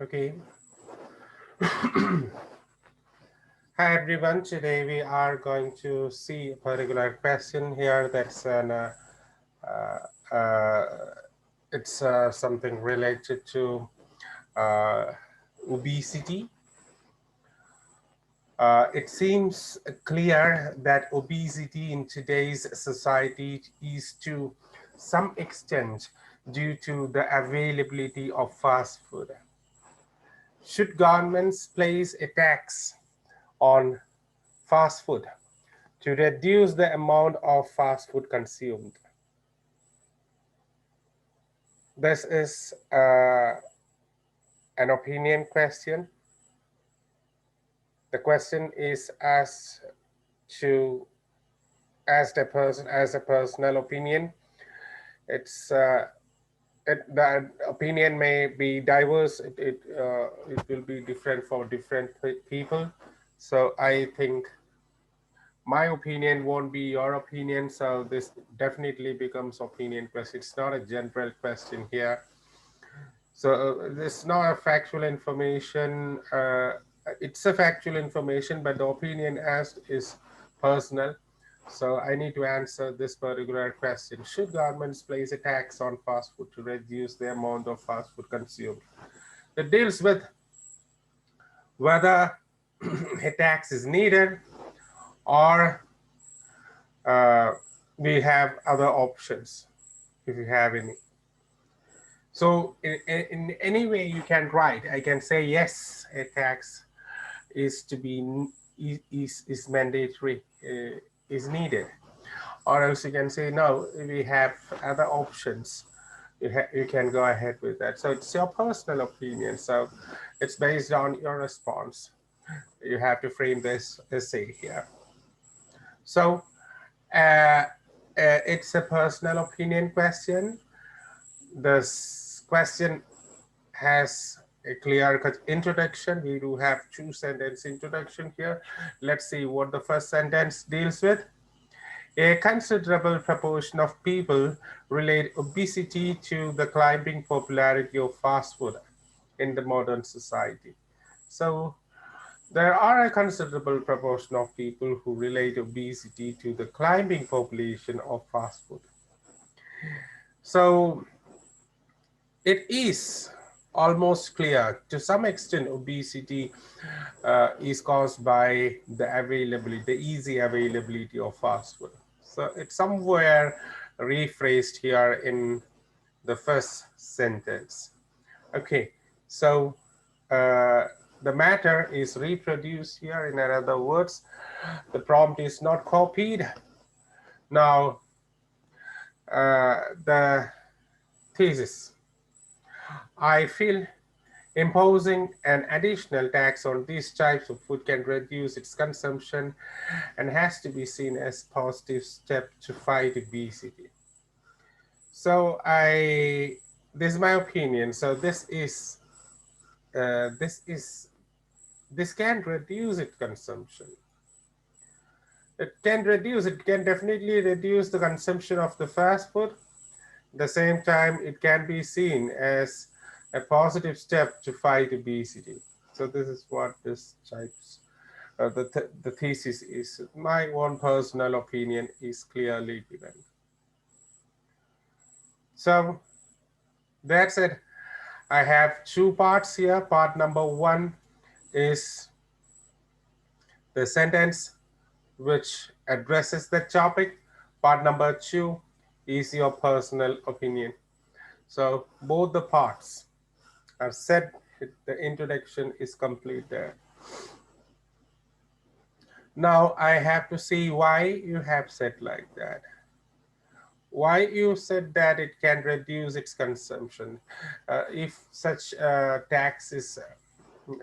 Okay. Hi everyone. Today we are going to see a particular question here. That's an uh, uh, it's something related to uh, obesity. It seems clear that obesity in today's society is to some extent due to the availability of fast food. Should governments place a tax on fast food to reduce the amount of fast food consumed? This is an opinion question. The question is asked to as a personal opinion. It's the opinion may be diverse. It will be different for different people. So I think my opinion won't be your opinion. So this definitely becomes opinion question. It's not a general question here. So it's not a factual information. It's a factual information, but the opinion asked is personal. So I need to answer this particular question. Should governments place a tax on fast food to reduce the amount of fast food consumed? It deals with whether a tax is needed or uh, we have other options if you have any. So in any way you can write, I can say yes, a tax is to be is mandatory, is needed, or else you can say no. We have other options. You can go ahead with that. So it's your personal opinion. So it's based on your response. You have to frame this essay here. So it's a personal opinion question. This question has a clear cut introduction. We do have two sentence introduction here. Let's see what the first sentence deals with. A considerable proportion of people relate obesity to the climbing popularity of fast food in the modern society. So there are a considerable proportion of people who relate obesity to the climbing population of fast food. So it is almost clear to some extent obesity is caused by the easy availability of fast food. So it's somewhere rephrased here in the first sentence. Okay, so uh, the matter is reproduced here. In other words, the prompt is not copied. Now, the thesis. I feel imposing an additional tax on these types of food can reduce its consumption and has to be seen as a positive step to fight obesity. So this is my opinion. So uh, this is, this can reduce its consumption. It can definitely reduce the consumption of the fast food. At the same time, it can be seen as a positive step to fight obesity. So this is what this types the thesis is. My own personal opinion is clearly given. So that's it. I have two parts here. Part number one is the sentence which addresses the topic. Part number two is your personal opinion. So both the parts are said. The introduction is complete there. Now I have to see why you have said like that. Why you said that it can reduce its consumption. If such tax is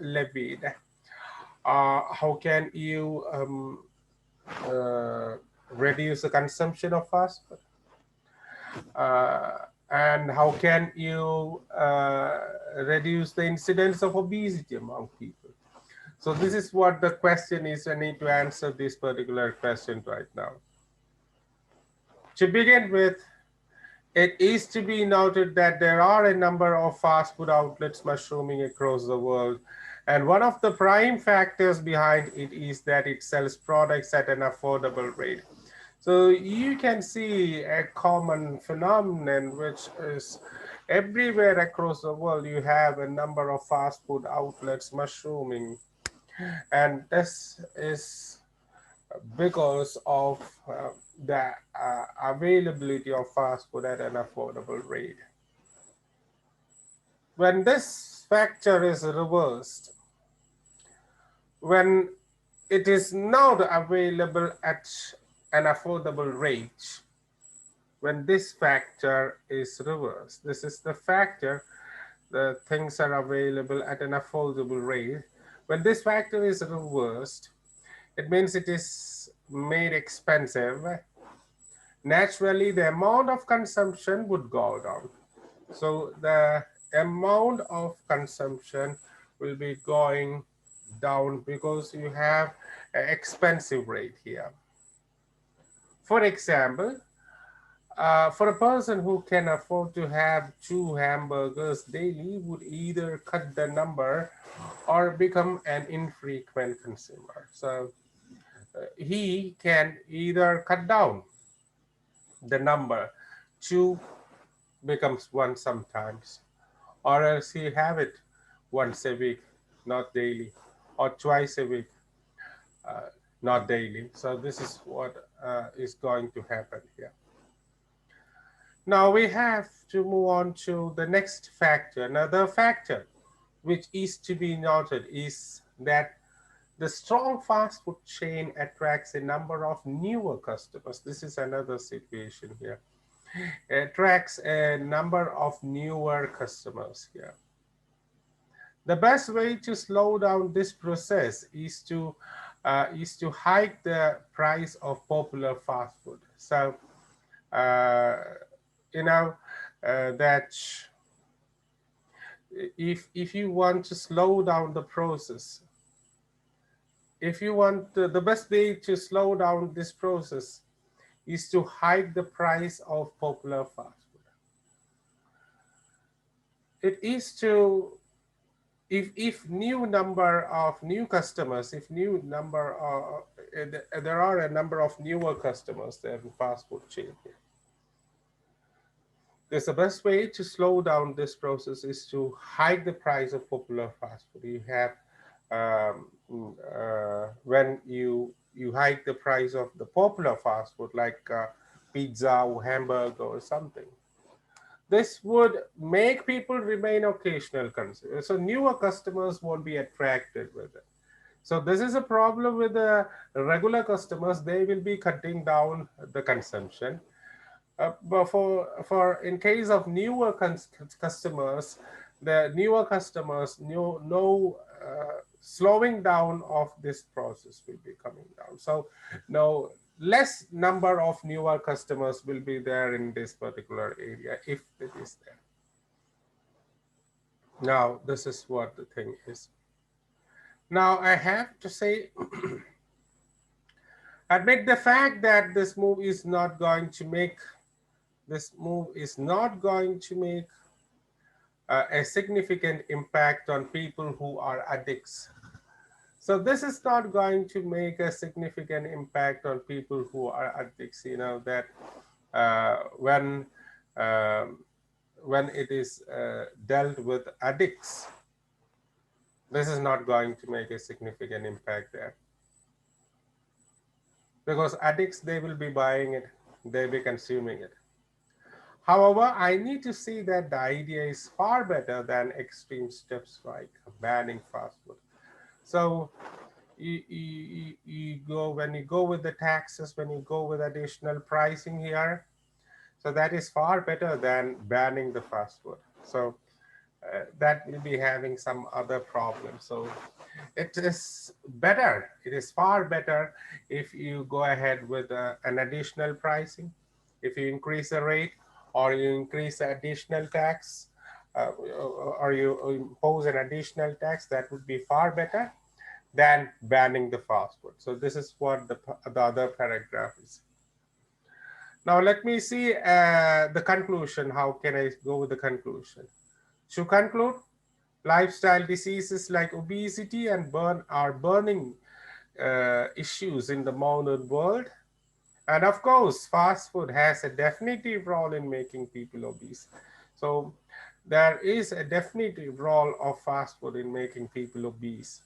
levied, how can you uh, reduce the consumption of fast food? And how can you reduce the incidence of obesity among people? So this is what the question is. I need to answer this particular question right now. To begin with, It is to be noted that there are a number of fast food outlets mushrooming across the world, and one of the prime factors behind it is that it sells products at an affordable rate. So you can see a common phenomenon which is everywhere across the world. You have a number of fast food outlets mushrooming, and this is because of the availability of fast food at an affordable rate. When this factor is reversed, when it is not available at an affordable rate, when this factor is reversed, this is the factor, the things are available at an affordable rate. When this factor is reversed, it means it is made expensive. Naturally, the amount of consumption would go down. So the amount of consumption will be going down because you have an expensive rate here. For example, for a person who can afford to have 2 hamburgers daily would either cut the number or become an infrequent consumer. So he can either cut down the number, 2 becomes 1 sometimes, or else he have it once a week, not daily, or twice a week, uh, not daily. So this is what is going to happen here. Now we have to move on to the next factor. Another factor which is to be noted is that the strong fast food chain attracts a number of newer customers. This is another situation here. It attracts a number of newer customers here. The best way to slow down this process is to hike the price of popular fast food. So uh, you know that if you want to slow down the process, if you want the best way to slow down this process is to hike the price of popular fast food. It is to if new number of new customers, if new number there are a number of newer customers there in fast food chain here. There's the best way to slow down this process is to hike the price of popular fast food. You have when you hike the price of the popular fast food like pizza or hamburger or something, this would make people remain occasional consumers. So newer customers won't be attracted with it. So this is a problem with the regular customers. They will be cutting down the consumption. But for in case of newer customers, the newer customers no slowing down of this process will be coming down. So no less number of newer customers will be there in this particular area if it is there. Now this is what the thing is. Now I have to say, admit the fact that this move is not going to make a significant impact on people who are addicts. So this is not going to make a significant impact on people who are addicts. You know that when it is dealt with addicts, this is not going to make a significant impact there, because addicts, they will be buying it, they'll be consuming it. However, I need to see that the idea is far better than extreme steps like banning fast food. So you go when you go with the taxes, when you go with additional pricing here, so that is far better than banning the fast food. So that will be having some other problems. So it is better, it is far better if you go ahead with an additional pricing, if you increase the rate or you increase the additional tax, or you impose an additional tax, that would be far better than banning the fast food. So this is what the other paragraph is. Now let me see the conclusion. How can I go with the conclusion? To conclude, lifestyle diseases like obesity and burn are burning issues in the modern world. And of course, fast food has a definitive role in making people obese. So there is a definitive role of fast food in making people obese.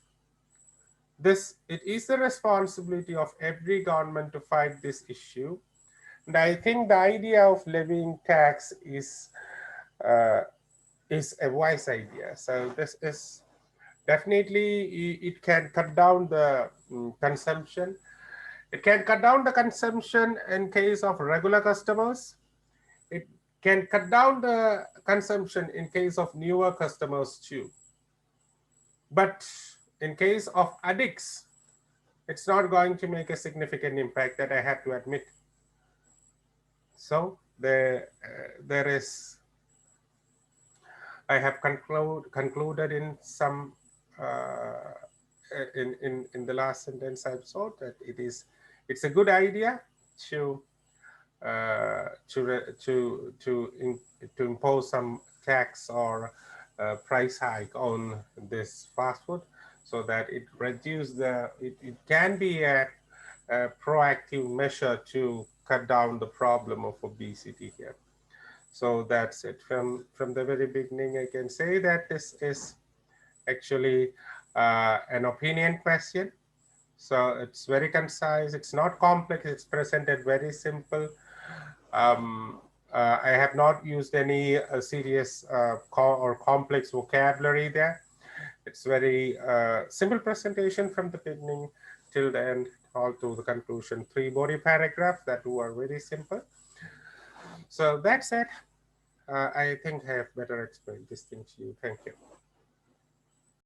This it is the responsibility of every government to fight this issue. And I think the idea of levying tax uh, is a wise idea. So this is definitely it can cut down the consumption. It can cut down the consumption in case of regular customers. It can cut down the consumption in case of newer customers too. But in case of addicts, it's not going to make a significant impact, that I have to admit. So there is, I have concluded in some uh, in the last sentence I've thought that it's a good idea to to impose some tax or price hike on this fast food, so that it can be a proactive measure to cut down the problem of obesity here. So that's it. From the very beginning, I can say that this is actually an opinion question. So it's very concise. It's not complex. It's presented very simple. Um, I have not used any serious or complex vocabulary there. It's very simple presentation from the beginning till the end, all to the conclusion. 3 body paragraphs that were very simple. So that's it. I think I have better explained this thing to you. Thank you.